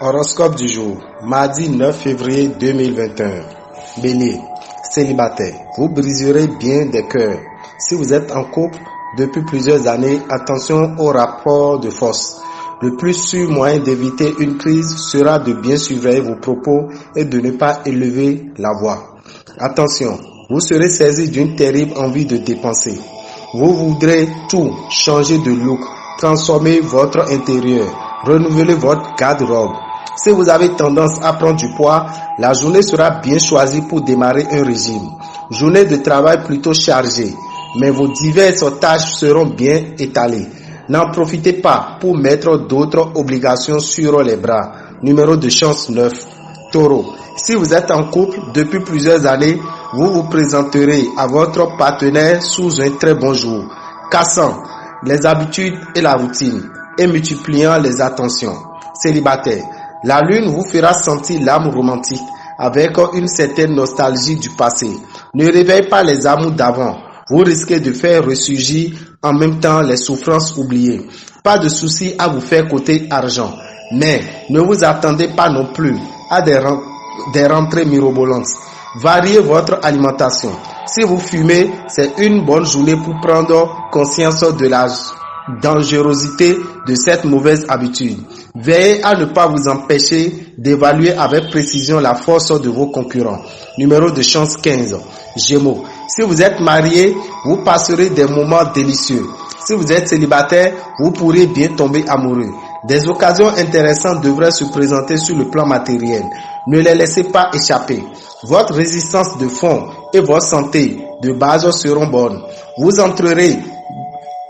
Horoscope du jour, mardi 9 février 2021. Bélier, célibataire, vous briserez bien des cœurs. Si vous êtes en couple depuis plusieurs années, attention au rapport de force. Le plus sûr moyen d'éviter une crise sera de bien surveiller vos propos et de ne pas élever la voix. Attention, vous serez saisi d'une terrible envie de dépenser. Vous voudrez tout changer de look, transformer votre intérieur, renouveler votre garde-robe. Si vous avez tendance à prendre du poids, la journée sera bien choisie pour démarrer un régime. Journée de travail plutôt chargée, mais vos diverses tâches seront bien étalées. N'en profitez pas pour mettre d'autres obligations sur les bras. Numéro de chance 9. Taureau, si vous êtes en couple depuis plusieurs années, vous vous présenterez à votre partenaire sous un très bon jour, cassant les habitudes et la routine et multipliant les attentions. Célibataire, la lune vous fera sentir l'âme romantique avec une certaine nostalgie du passé. Ne réveillez pas les amours d'avant. Vous risquez de faire ressurgir en même temps les souffrances oubliées. Pas de souci à vous faire côté argent. Mais ne vous attendez pas non plus à des rentrées mirobolantes. Variez votre alimentation. Si vous fumez, c'est une bonne journée pour prendre conscience de la dangerosité de cette mauvaise habitude. Veillez à ne pas vous empêcher d'évaluer avec précision la force de vos concurrents. Numéro de chance 15. Gémeaux. Si vous êtes marié, vous passerez des moments délicieux. Si vous êtes célibataire, vous pourrez bien tomber amoureux. Des occasions intéressantes devraient se présenter sur le plan matériel. Ne les laissez pas échapper. Votre résistance de fond et votre santé de base seront bonnes. Vous entrerez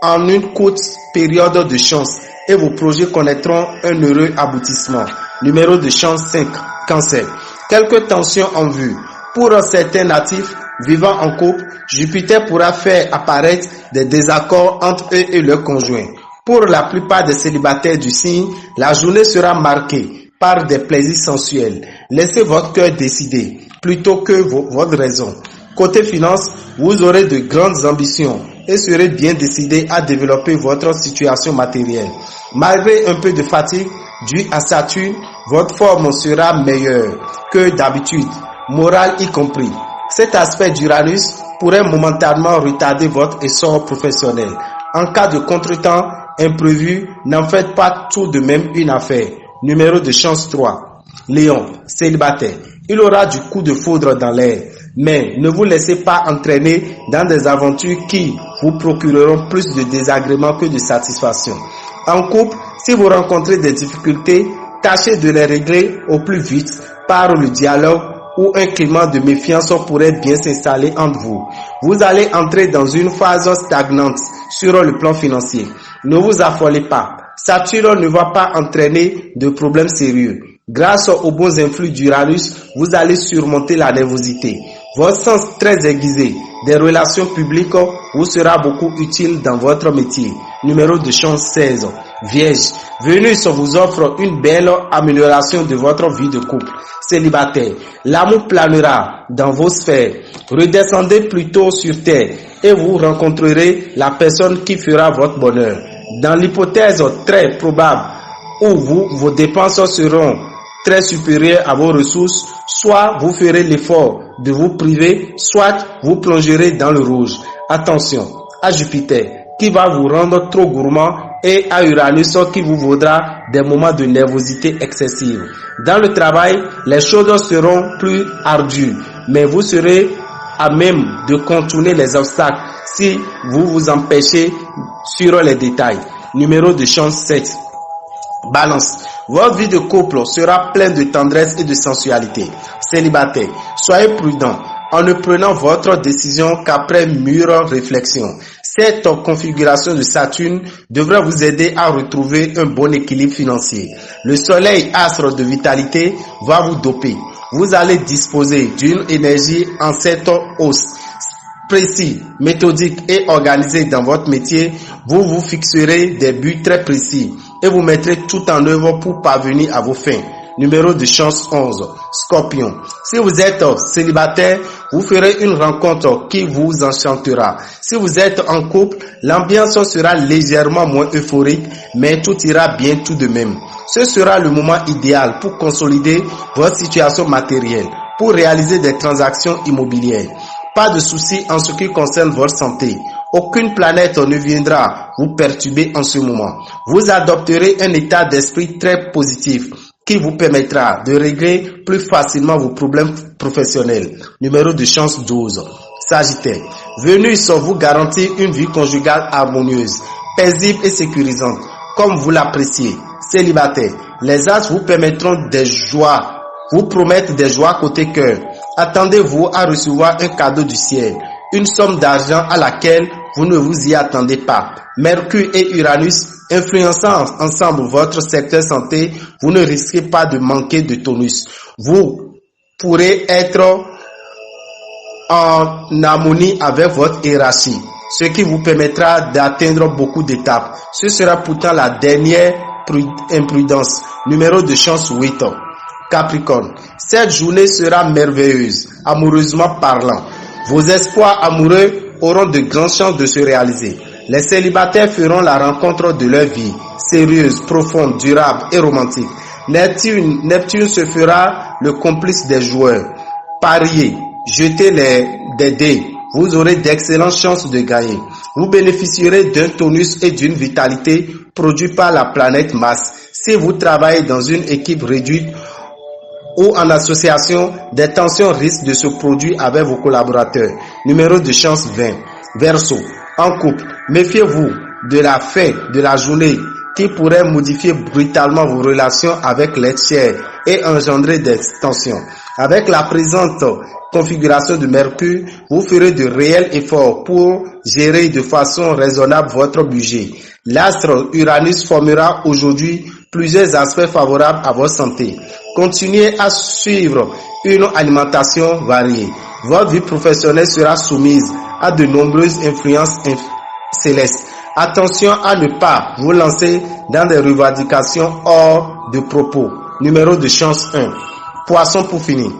en une courte période de chance et vos projets connaîtront un heureux aboutissement. Numéro de chance 5. Cancer. Quelques tensions en vue. Pour certains natifs vivant en couple, Jupiter pourra faire apparaître des désaccords entre eux et leurs conjoints. Pour la plupart des célibataires du signe, la journée sera marquée par des plaisirs sensuels. Laissez votre cœur décider plutôt que votre raison. Côté finance, vous aurez de grandes ambitions et serez bien décidé à développer votre situation matérielle. Malgré un peu de fatigue due à Saturne, votre forme sera meilleure que d'habitude, morale y compris. Cet aspect d'Uranus pourrait momentanément retarder votre essor professionnel. En cas de contretemps imprévu, n'en faites pas tout de même une affaire. Numéro de chance 3. Lion, célibataire. Il aura du coup de foudre dans l'air, mais ne vous laissez pas entraîner dans des aventures qui vous procureront plus de désagréments que de satisfaction. En couple, si vous rencontrez des difficultés, tâchez de les régler au plus vite par le dialogue ou un climat de méfiance pourrait bien s'installer entre vous. Vous allez entrer dans une phase stagnante sur le plan financier. Ne vous affolez pas. Saturne ne va pas entraîner de problèmes sérieux. Grâce aux bons influx d'Uranus, vous allez surmonter la nervosité. Votre sens très aiguisé des relations publiques vous sera beaucoup utile dans votre métier. Numéro de chance 16. Vierge, Vénus vous offre une belle amélioration de votre vie de couple. Célibataire, l'amour planera dans vos sphères. Redescendez plutôt sur terre et vous rencontrerez la personne qui fera votre bonheur. Dans l'hypothèse très probable où vos dépenses seront très supérieures à vos ressources, soit vous ferez l'effort de vous priver, soit vous plongerez dans le rouge. Attention à Jupiter qui va vous rendre trop gourmand et à Uranus qui vous vaudra des moments de nervosité excessive. Dans le travail, les choses seront plus ardues, mais vous serez à même de contourner les obstacles si vous vous empêchez sur les détails. Numéro de chance 7. Balance. Votre vie de couple sera pleine de tendresse et de sensualité. Célibataire, soyez prudent en ne prenant votre décision qu'après mûre réflexion. Cette configuration de Saturne devrait vous aider à retrouver un bon équilibre financier. Le soleil, astre de vitalité, va vous doper. Vous allez disposer d'une énergie en cette hausse. Précis, méthodique et organisé dans votre métier, vous vous fixerez des buts très précis et vous mettrez tout en œuvre pour parvenir à vos fins. Numéro de chance 11. Scorpion. Si vous êtes célibataire, vous ferez une rencontre qui vous enchantera. Si vous êtes en couple, l'ambiance sera légèrement moins euphorique, mais tout ira bien tout de même. Ce sera le moment idéal pour consolider votre situation matérielle, pour réaliser des transactions immobilières. Pas de soucis en ce qui concerne votre santé. Aucune planète ne viendra vous perturber en ce moment. Vous adopterez un état d'esprit très positif qui vous permettra de régler plus facilement vos problèmes professionnels. Numéro de chance 12. Sagittaire. Vénus vous garantit une vie conjugale harmonieuse, paisible et sécurisante, comme vous l'appréciez. Célibataire. Les astres vous permettront des joies, vous promettent des joies côté cœur. Attendez-vous à recevoir un cadeau du ciel, une somme d'argent à laquelle vous ne vous y attendez pas. Mercure et Uranus influençant ensemble votre secteur santé, vous ne risquez pas de manquer de tonus. Vous pourrez être en harmonie avec votre hiérarchie, ce qui vous permettra d'atteindre beaucoup d'étapes. Ce sera pourtant la dernière imprudence. Numéro de chance 8. Capricorne. Cette journée sera merveilleuse, amoureusement parlant. Vos espoirs amoureux auront de grandes chances de se réaliser. Les célibataires feront la rencontre de leur vie, sérieuse, profonde, durable et romantique. Neptune se fera le complice des joueurs. Pariez, jetez des dés. Vous aurez d'excellentes chances de gagner. Vous bénéficierez d'un tonus et d'une vitalité produits par la planète Mars. Si vous travaillez dans une équipe réduite ou en association, des tensions risquent de se produire avec vos collaborateurs. Numéro de chance 20. Verseau. En couple, méfiez-vous de la fin de la journée qui pourrait modifier brutalement vos relations avec l'être cher et engendrer des tensions. Avec la présente configuration de Mercure, vous ferez de réels efforts pour gérer de façon raisonnable votre budget. L'astre Uranus formera aujourd'hui plusieurs aspects favorables à votre santé. Continuez à suivre une alimentation variée. Votre vie professionnelle sera soumise à de nombreuses influences célestes. Attention à ne pas vous lancer dans des revendications hors de propos. Numéro de chance 1. Poisson pour finir.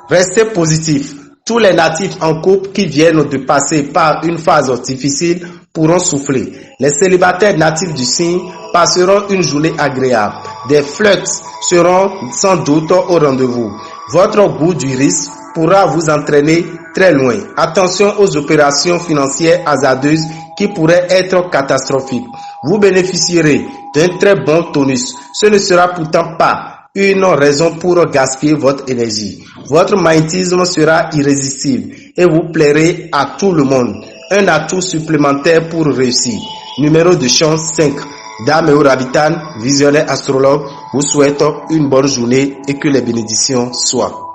Restez positif. Tous les natifs en couple qui viennent de passer par une phase difficile pourront souffler. Les célibataires natifs du signe passeront une journée agréable. Des flirts seront sans doute au rendez-vous. Votre goût du risque pourra vous entraîner très loin. Attention aux opérations financières hasardeuses qui pourraient être catastrophiques. Vous bénéficierez d'un très bon tonus. Ce ne sera pourtant pas une raison pour gaspiller votre énergie. Votre magnétisme sera irrésistible et vous plairez à tout le monde. Un atout supplémentaire pour réussir. Numéro de chance 5. Dame Ravitan, visionnaire astrologue, vous souhaite une bonne journée et que les bénédictions soient.